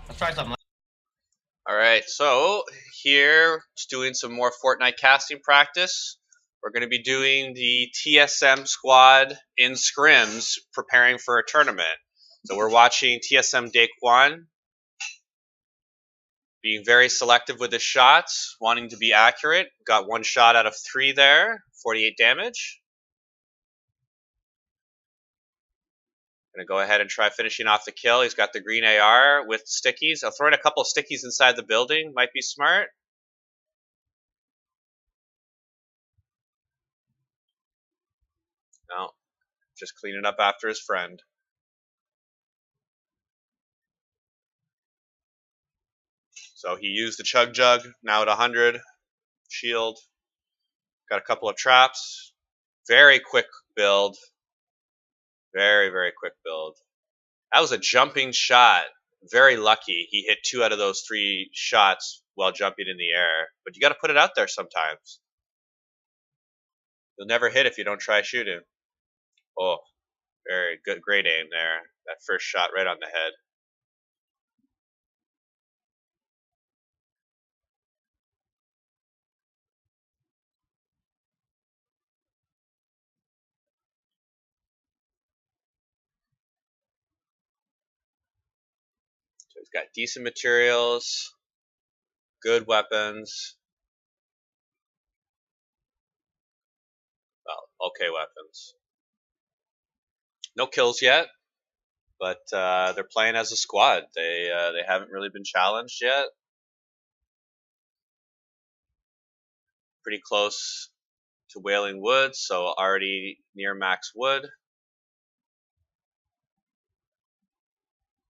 Let's try something. Alright, so here, just doing some more Fortnite casting practice. We're going to be doing the TSM squad in scrims, preparing for a tournament. So we're watching TSM Sqaud being very selective with his shots, wanting to be accurate. Got one shot out of 3 there, 48 damage. Gonna go ahead and try finishing off the kill. He's got the green AR with stickies. I'll throw in a couple of stickies inside the building. Might be smart. No, just cleaning up after his friend. So he used the chug jug, now at 100. Shield. Got a couple of traps. Very quick build. Very, very quick build. That was a jumping shot. Very lucky. He hit 2 out of those 3 shots while jumping in the air. But you got to put it out there sometimes. You'll never hit if you don't try shooting. Oh, very good. Great aim there. That first shot right on the head. So he's got decent materials, good weapons. Well, okay weapons. No kills yet, but they're playing as a squad. They haven't really been challenged yet. Pretty close to Wailing Woods, so already near max wood.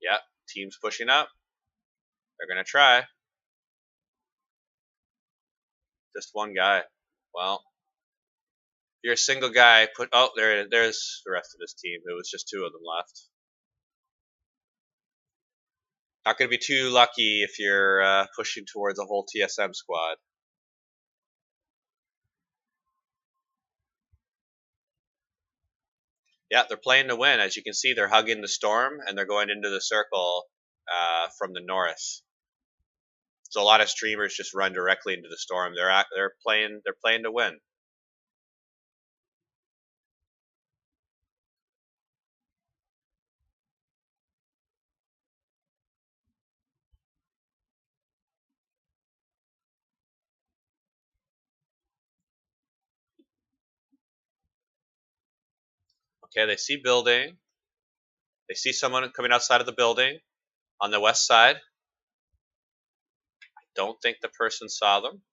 Yeah, team's pushing up. They're gonna try. Just one guy. Well, if you're a single guy, there's the rest of his team. It was just 2 of them left. Not going to be too lucky if you're pushing towards a whole TSM squad. Yeah, they're playing to win. As you can see, they're hugging the storm and they're going into the circle from the north. So a lot of streamers just run directly into the storm. They're playing to win. Okay, they see building. They see someone coming outside of the building on the west side. I don't think the person saw them.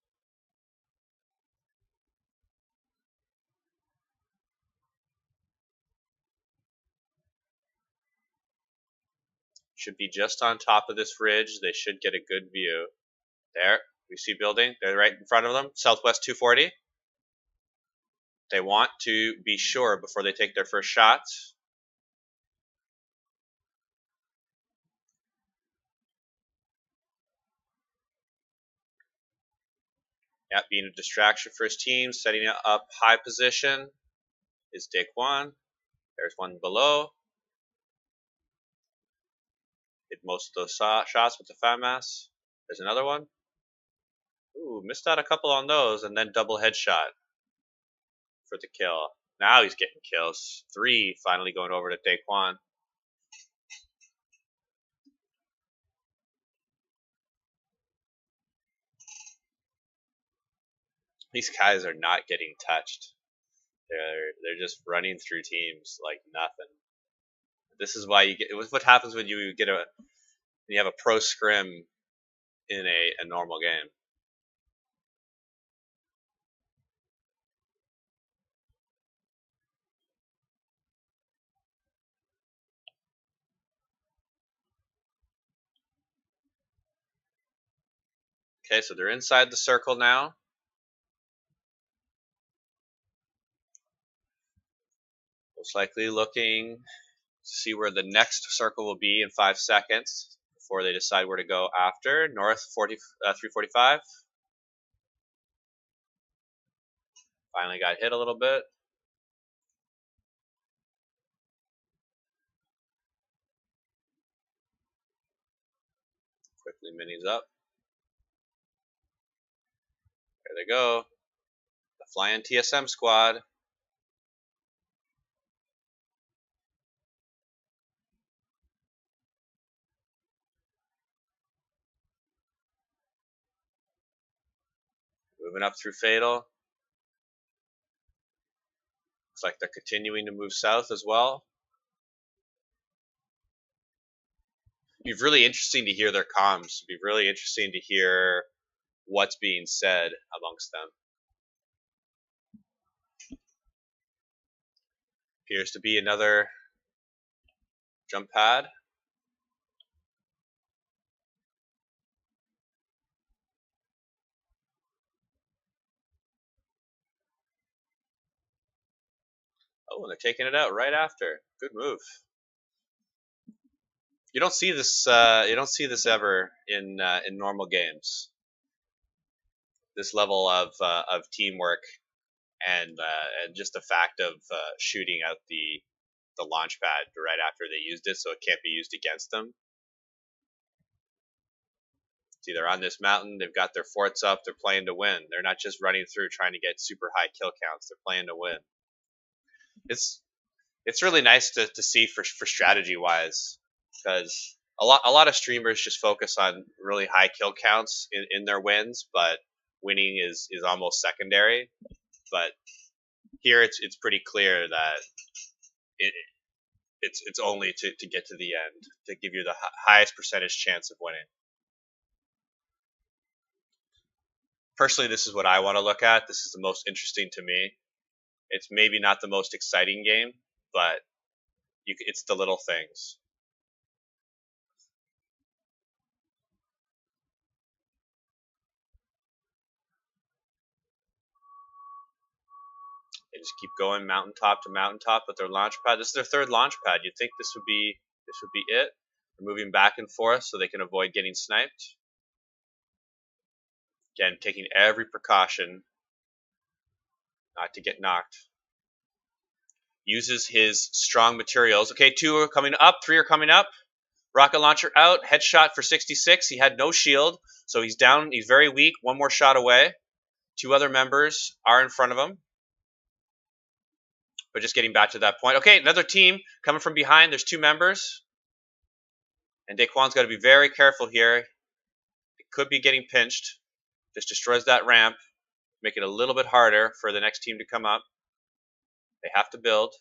Should be just on top of this ridge. They should get a good view. There, we see building. They're right in front of them. Southwest 240. They want to be sure before they take their first shots. Yeah, being a distraction for his team, setting up high position is Sqaud. There's one below. Hit most of those shots with the FAMAS. There's another one. Ooh, missed out a couple on those, and then double headshot for the kill. Now he's getting kills. 3 finally going over to Sqaud. These guys are not getting touched. They're just running through teams like nothing. This is why you get. It was what happens when you have a pro scrim in a normal game. Okay, so they're inside the circle now. Most likely looking to see where the next circle will be in 5 seconds before they decide where to go after. North 345. Finally got hit a little bit. The minis up. There they go. The flying TSM squad. Moving up through Fatal. Looks like they're continuing to move south as well. It'd be really interesting to hear their comms. It'd be really interesting to hear what's being said amongst them. Appears to be another jump pad. Oh, and they're taking it out right after. Good move. You don't see this. You don't see this ever in normal games. This level of teamwork and just the fact of shooting out the launch pad right after they used it, so it can't be used against them. It's either on this mountain, they've got their forts up, they're playing to win. They're not just running through trying to get super high kill counts. They're playing to win. It's really nice to see for strategy wise, because a lot of streamers just focus on really high kill counts in their wins, but winning is almost secondary. But here it's pretty clear that it's only to get to the end, to give you the highest percentage chance of winning. Personally, this is what I want to look at. This is the most interesting to me. It's maybe not the most exciting game, but it's the little things. They just keep going mountaintop to mountaintop with their launch pad. This is their third launch pad. You'd think this would be it. They're moving back and forth so they can avoid getting sniped. Again, taking every precaution not to get knocked. Uses his strong materials. Okay, 2 are coming up, 3 are coming up. Rocket launcher out, headshot for 66. He had no shield, so he's down. He's very weak. 1 more shot away. 2 other members are in front of him. But just getting back to that point. Okay, another team coming from behind. There's 2 members. And Daquan's got to be very careful here. It could be getting pinched. Just destroys that ramp. Make it a little bit harder for the next team to come up. They have to build.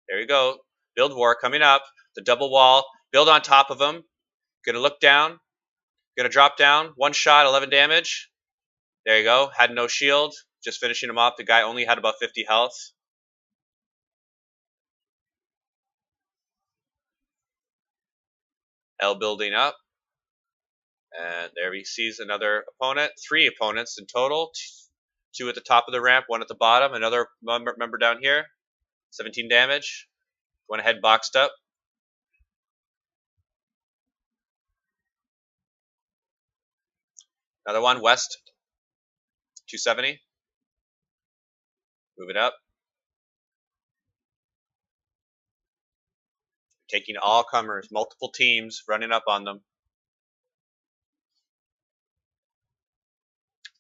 There you go. Build war coming up. The double wall. Build on top of him. Gonna look down. Gonna drop down. 1 shot, 11 damage. There you go. Had no shield. Just finishing him off. The guy only had about 50 health. L building up. And there he sees another opponent. 3 opponents in total. 2 at the top of the ramp, 1 at the bottom. Another member down here. 17 damage. Went ahead, boxed up. Another one, west. 270. Move it up. Taking all comers, multiple teams, running up on them.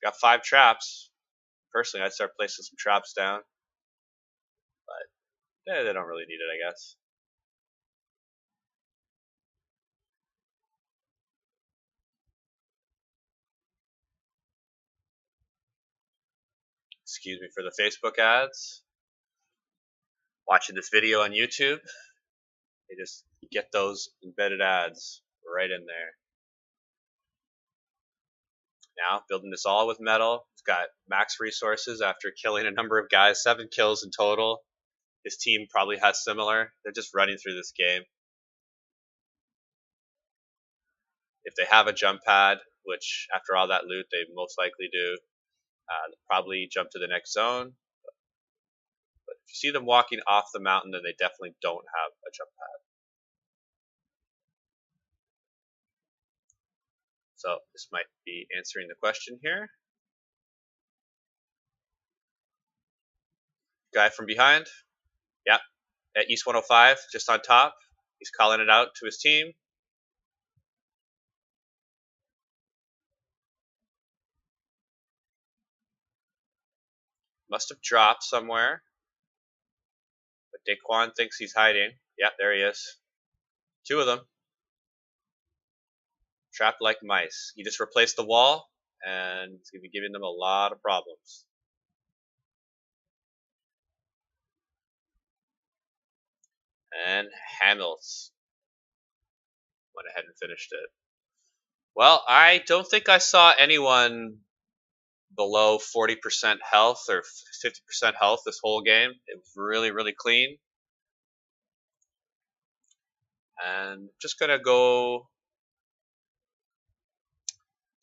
Got 5 traps. Personally, I'd start placing some traps down. But they don't really need it, I guess. Excuse me for the Facebook ads. Watching this video on YouTube, they just get those embedded ads right in there. Now, building this all with metal. He's got max resources after killing a number of guys, 7 kills in total. His team probably has similar. They're just running through this game. If they have a jump pad, which after all that loot they most likely do, they'll probably jump to the next zone. But if you see them walking off the mountain, then they definitely don't have a jump pad. So this might be answering the question here. Guy from behind. Yep. At East 105, just on top. He's calling it out to his team. Must have dropped somewhere. But Daquan thinks he's hiding. Yeah, there he is. 2 of them. Trapped like mice. He just replaced the wall, and it's going to be giving them a lot of problems. And Hamels went ahead and finished it. Well, I don't think I saw anyone below 40% health or 50% health this whole game. It was really, really clean. And just going to go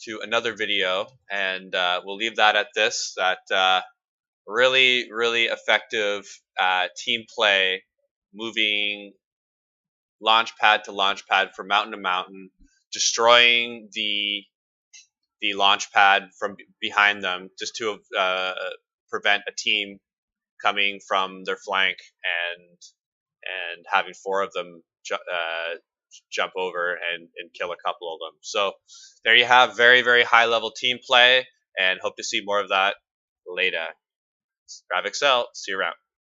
to another video, and we'll leave that at this. That really, really effective team play, moving launch pad to launch pad from mountain to mountain, destroying the launch pad from behind them just to prevent a team coming from their flank and having 4 of them jump over and kill a couple of them. So there you have very, very high level team play, and hope to see more of that later. Grab Excel. See you around.